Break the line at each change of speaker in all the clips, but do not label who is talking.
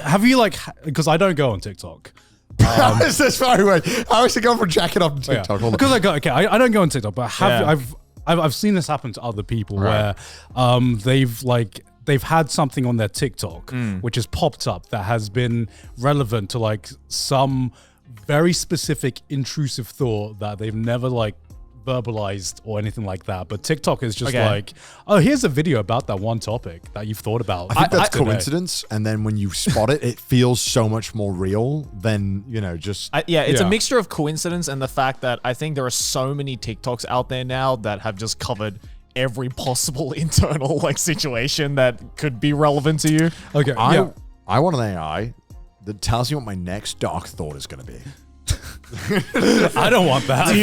Have you like, because I don't go on TikTok.
How is this far away? How is it going from jacking off to TikTok?
Because I don't go on TikTok, but I've seen this happen to other people where they've had something on their TikTok which has popped up that has been relevant to like some very specific intrusive thought that they've never like verbalized or anything like that, but TikTok is just like, oh, here's a video about that one topic that you've thought about.
I think that's coincidence, and then when you spot it, it feels so much more real than, you know, just...
it's a mixture of coincidence and the fact that I think there are so many TikToks out there now that have just covered every possible internal like situation that could be relevant to you.
Okay,
I want an AI that tells you what my next dark thought is going to be.
I don't want that.
Do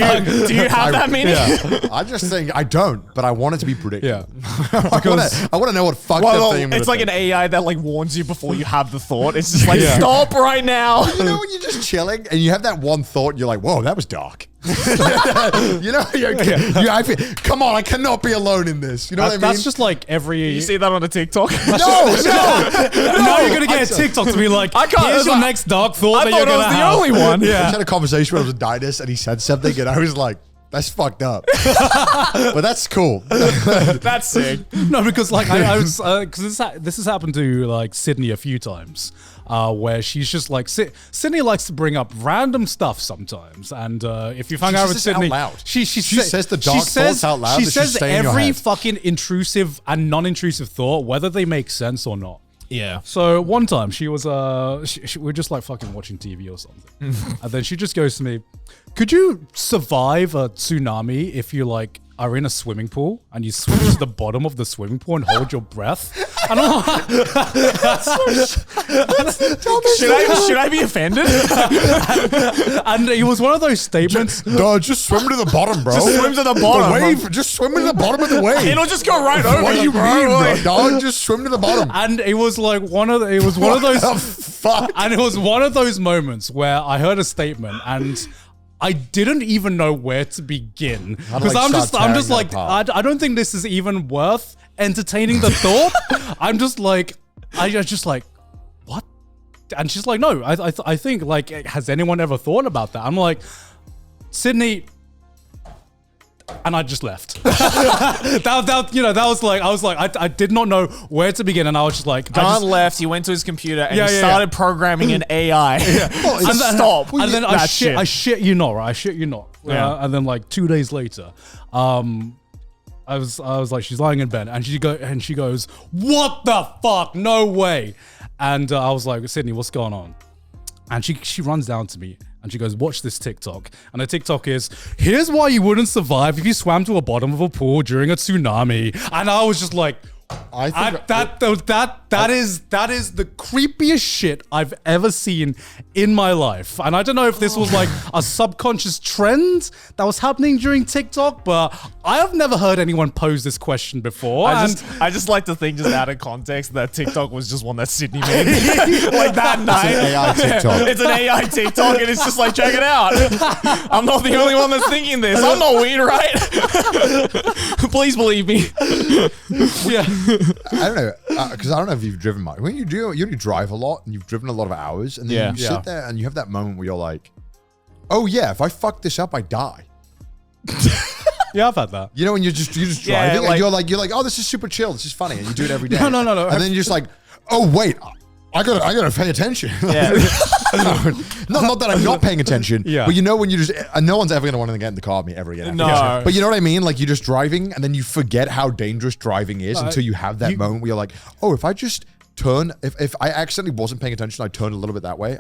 you have that meaning?
Yeah. I just think I don't, but I want it to be predictable.
Yeah.
I want to know what fucked up thing.
It's like an AI that like warns you before you have the thought. It's just like, stop right now.
You know when you're just chilling and you have that one thought and you're like, whoa, that was dark. You know, I feel, come on, I cannot be alone in this. You know what I mean?
That's just like every...
You see that on a TikTok?
No,
Now you're going to get a TikTok to be like, here's your next dark thought that you're going to have.
I thought I was the only one.
I just had a conversation when I was with Didas and he said something and I was like, that's fucked up. But that's cool.
That's sick.
No, because like I was, because this has happened to like Sydney a few times, where she's just like, Sydney likes to bring up random stuff sometimes, and if you've hung out with Sydney, she
says the dark thoughts out loud.
She says every fucking intrusive and non-intrusive thought, whether they make sense or not.
Yeah.
So one time she was we're just like fucking watching TV or something, and then she just goes to me, "Could you survive a tsunami if you like are in a swimming pool and you swim to the bottom of the swimming pool and hold your breath?" And I'm like,
should I be offended?
and it was one of those statements.
No, just swim to the bottom, bro.
Just swim to the bottom.
The wave, just swim to the bottom of the wave.
It'll just go right over
What do
you,
you mean, bro? Dog, just swim to the bottom.
And it was like one of those.
Fuck.
And it was one of those moments where I heard a statement and I didn't even know where to begin, because I'm just like, I don't think this is even worth entertaining the thought. I'm just like, what? And she's like, no, I think like, has anyone ever thought about that? I'm like, Sydney. And I just left. That was like, I did not know where to begin, and I was just like,
Don left. He went to his computer and he started programming an AI. Stop.
And then I shit you not, right? I shit you not. And then like 2 days later, I was like, she's lying in bed, and she goes, "What the fuck? No way!" And I was like, "Sydney, what's going on?" And she runs down to me. And she goes, "Watch this TikTok." And the TikTok is, "Here's why you wouldn't survive if you swam to the bottom of a pool during a tsunami." And I was just like, that is the creepiest shit I've ever seen in my life. And I don't know if this was like a subconscious trend that was happening during TikTok, but I have never heard anyone pose this question before.
I just like to think, just out of context, that TikTok was just one that Sydney made. Like that night.
It's an AI TikTok.
It's an AI TikTok, and it's just like, check it out. I'm not the only one that's thinking this. I'm not weird, right? Please believe me.
Yeah.
I don't know, because I don't know if you've driven much. When you drive a lot and you've driven a lot of hours, and then you sit there and you have that moment where you're like, "Oh yeah, if I fuck this up, I die."
Yeah, I've had that.
You know, when you're just driving and you're like, "Oh, this is super chill. This is funny," and you do it every day.
No.
And then you're just like, "Oh wait, I gotta pay attention."
Yeah.
not that I'm not paying attention,
Yeah.
but you know when you just, no one's ever gonna want to get in the car with me ever again.
No.
But you know what I mean? Like, you're just driving and then you forget how dangerous driving is until you have that moment where you're like, "Oh, if I just turn, if I accidentally wasn't paying attention, I turned a little bit that way,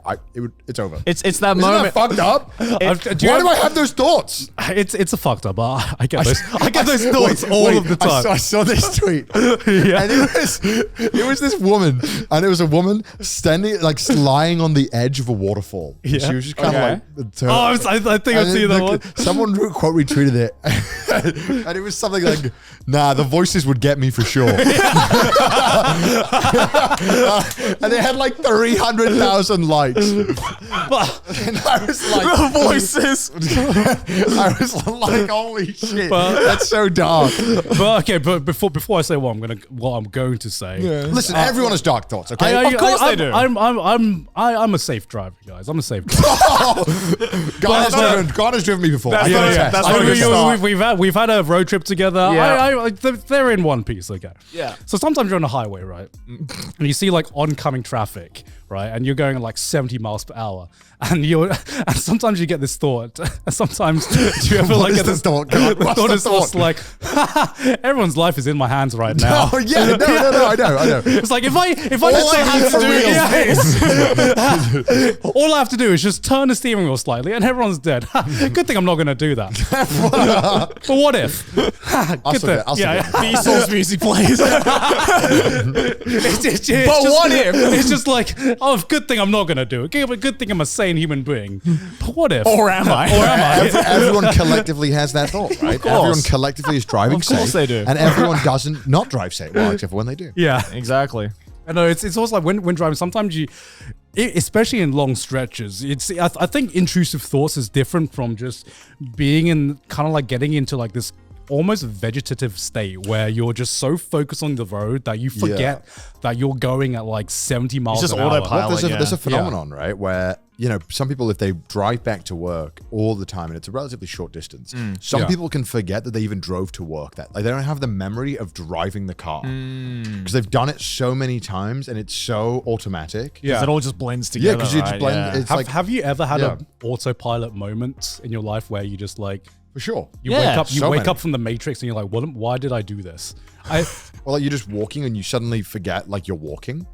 it's over."
It's that
Isn't
moment.
that fucked up? Why do I have those thoughts?
It's a fucked up. I get those thoughts all of the time.
I saw this tweet, and it was this woman, and it was a woman standing, like, lying on the edge of a waterfall.
Yeah.
She was just kind of like,
I think I've seen that one.
Someone quote retweeted it, and it was something like, "Nah, the voices would get me for sure." And they had like 300,000 likes.
But,
And I was like,
The voices.
I was like, holy shit, that's so dark.
but before I say what I'm going to say,
Listen, everyone has dark thoughts, okay?
Of course they do.
I'm a safe driver, guys. I'm a safe driver.
God has driven me before.
That's
I can
not-
attest.
that's
I
not a
mean,
good start.
we've had a road trip together.
Yeah.
They're in one piece, okay.
Yeah.
So sometimes you're on a highway, right, and you see like oncoming traffic, right, and you're going at like 70 miles per hour, and sometimes you get this thought. Sometimes do you ever like get this
thought? God,
The
what's
thought
the
is just like, everyone's life is in my hands right now.
Oh yeah, no, I know.
It's like if I
All
just
I have to do is
all I have to do is just turn the steering wheel slightly and everyone's dead. Good thing I'm not going to do that. But what if? Good thing.
I'll stick it.
Vsauce music plays.
But
what if?
It's just like, oh, good thing I'm not going to do it. Good thing I'm a sane human being. But what if?
Or am I?
Or am I?
Everyone collectively has that thought, right? Everyone collectively is driving safe.
Of course they do.
And everyone doesn't not drive safe. Well, except for when they do.
Yeah.
Exactly.
I know it's also like when driving, sometimes especially in long stretches, I think intrusive thoughts is different from just being in kind of like getting into like this almost vegetative state where you're just so focused on the road that you forget that you're going at like 70 miles
It's just
an hour.
autopilot.
There's a phenomenon, right, where some people, if they drive back to work all the time and it's a relatively short distance, some people can forget that they even drove to work. That like they don't have the memory of driving the car because they've done it so many times and it's so automatic.
Because it all just blends together.
Yeah, because you just
right?
blend.
Yeah.
It's like
Have you ever had an autopilot moment in your life where you just like
for sure.
you
Yeah.
wake up from the Matrix and you're like, why did I do this?
Well, like you're just walking and you suddenly forget like you're walking.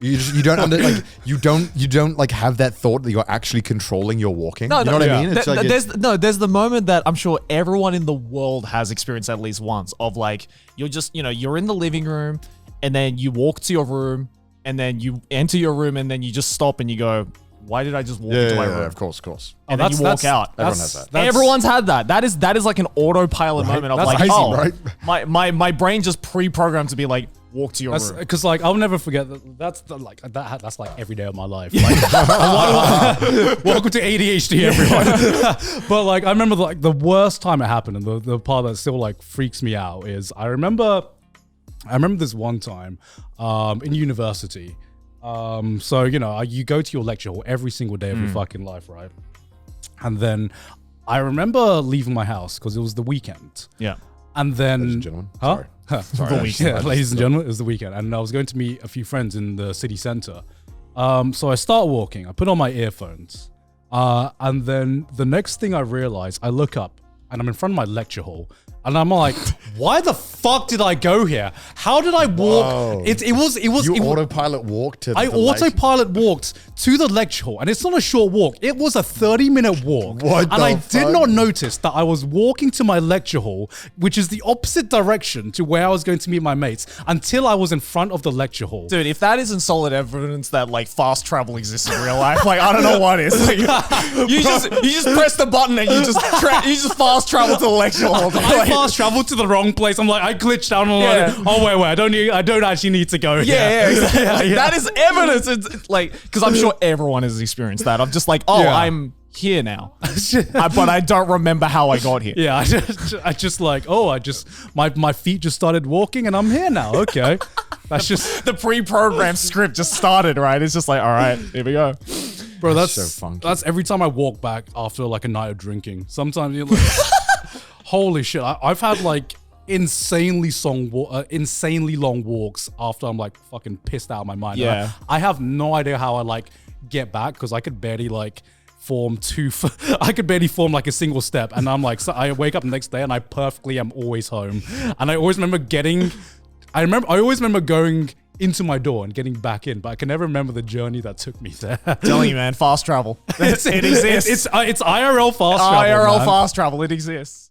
You don't like have that thought that you're actually controlling your walking. You know what I mean? It's like
There's the moment that I'm sure everyone in the world has experienced at least once of like, you're just, you're in the living room and then you walk to your room and then you enter your room and then you just stop and you go, why did I just walk into my room?
of course.
And then you walk out.
Everyone has that.
Everyone's had that. That is like an autopilot moment of
That's
like,
crazy,
right? my brain just pre-programmed to be like, walk to your room.
Because like I'll never forget that. That's like every day of my life. Like, welcome to ADHD, everyone. But like I remember like the worst time it happened, and the part that still like freaks me out is I remember this one time in university. So you go to your lecture hall every single day of your fucking life, right? And then I remember leaving my house because it was the weekend.
Yeah.
And then,
Ladies and gentlemen.
Huh?
Sorry.
The weekend. Yeah, ladies and gentlemen, it was the weekend, and I was going to meet a few friends in the city center. So I start walking. I put on my earphones, and then the next thing I realize, I look up, and I'm in front of my lecture hall, and I'm like, why the fuck did I go here? How did I walk?
Whoa.
It was
Autopilot walked to
I autopilot walked to the lecture hall, and it's not a short walk. It was a 30-minute walk.
What
and
the
I
fuck?
did not notice that I was walking to my lecture hall, which is the opposite direction to where I was going to meet my mates, until I was in front of the lecture hall.
Dude, if that isn't solid evidence that like fast travel exists in real life, like I don't know what is. Like, you just press the button and you just fast travel to the lecture hall.
I fast traveled to the wrong place. I'm like, I glitched out. And I'm like, oh wait, I don't actually need to go here.
Yeah, exactly. That is evidence. It's like, because I'm sure everyone has experienced that. I'm just like, I'm here now, but I don't remember how I got here.
Yeah, my feet just started walking, and I'm here now. Okay, that's just
The pre-programmed script just started, right? It's just like, all right, here we go.
bro. That's
so funky.
That's every time I walk back after like a night of drinking. Sometimes you're like, holy shit! I've had like insanely long walks after I'm like fucking pissed out of my mind.
Yeah.
I have no idea how I like get back because I could barely like form like a single step, and I'm like, so I wake up the next day and I perfectly am always home, and I always remember going into my door and getting back in, but I can never remember the journey that took me there.
Telling you, man, fast travel. It exists.
It's IRL fast travel.
IRL
man.
fast travel. It exists.